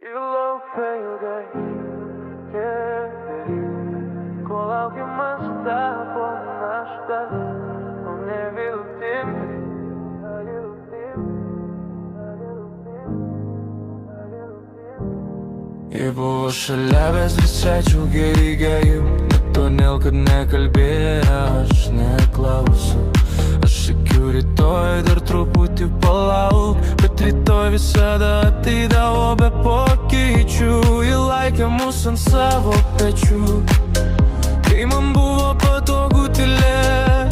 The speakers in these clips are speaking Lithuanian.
Tylau pailgai, kol laukimas tapo našta, o ne viltim. Ji buvo šalia, bet visai džiaugiai gėjau. Ne todėl, kad nekalbėjo, aš neklausiu. Aš sakiau rytoj dar truputį palauk, bet rytoj visada ateidavo be pokyčių. Ji laikė mus ant savo pečių, kai man buvo patogu tylėt.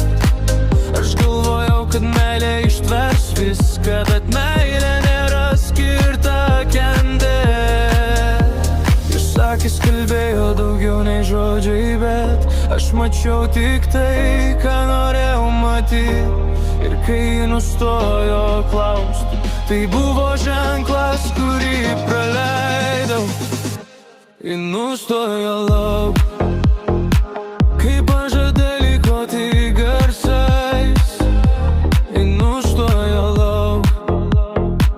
Aš galvojau, kad meilė ištvers viską, bet meilė nėra skirta kentėt. Akis kalbėjo daugiau nei žodžiai, bet aš mačiau tik tai, ką norėjau matyti. Ir kai ji nustojo klausti, tai buvo ženklas, kurį praleidau. Ji nustojo laukti, kai pažadai liko tik garsais. Ji nustojo laukti,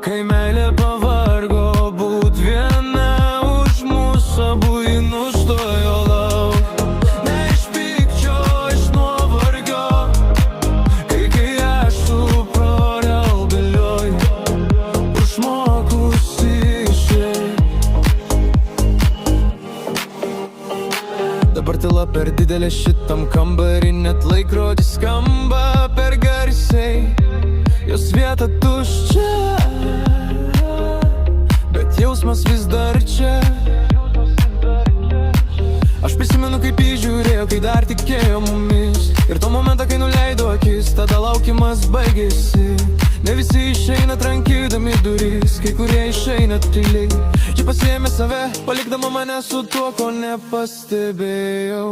kai meilė pavargo būt viena. Abu ji nustojo laukti, ne iš pykčio, iš nuovargio, kai aš suprotau galioju, užmokusi išeit. Dabar tyla per didelė šitam kambarį, net laikrodis skamba per garsiai. Jos vieta tuščia, bet jausmas vis dar čia. Aš prisimenu, kaip jį žiūrėjo, kai dar tikėjo mumis. Ir to momentą, kai nuleido akis, tada laukimas baigėsi. Ne visi išeina trankydami duris, kai kurie išeina tyliai. Ji pasiėmė save, palikdama mane su tuo, ko nepastebėjau.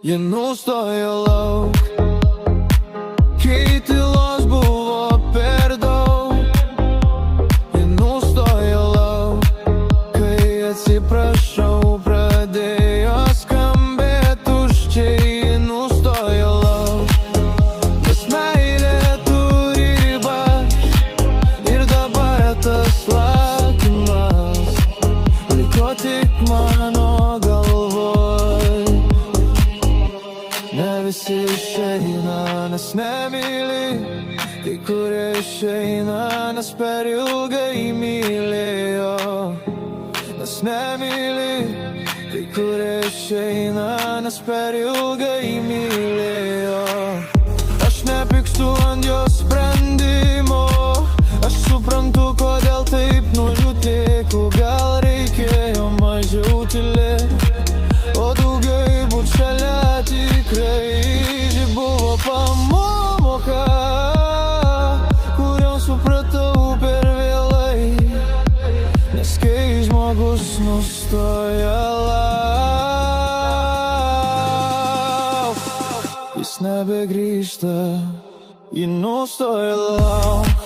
Ji nustojo laukti, kai tylos buvo per daug. Ji nustojo laukti, kai atsiprašau pradėjo skambėt tuščiai. Ji nustojo laukti, nes meilė turi ribas. Ir dabar tas laukimas liko tik mano galvoj. Ne visi išeina, nes nemyli, kai kurie išeina, nes per ilgai mylėjo. Nes nemyli, kai kurie išeina, nes per ilgai mylėjo. Aš nepykstu ant jos sprendimo, aš suprantu, kodėl taip nuliūdėku. Gal reikėjo mažiau tylėt, o daugiau būt šalia tikrai. Ji buvo pamoka, kurią supratau per vėlai. Nes kai žmogus nustoja laukti, jis nebegrįžta. Ji nustoja laukti.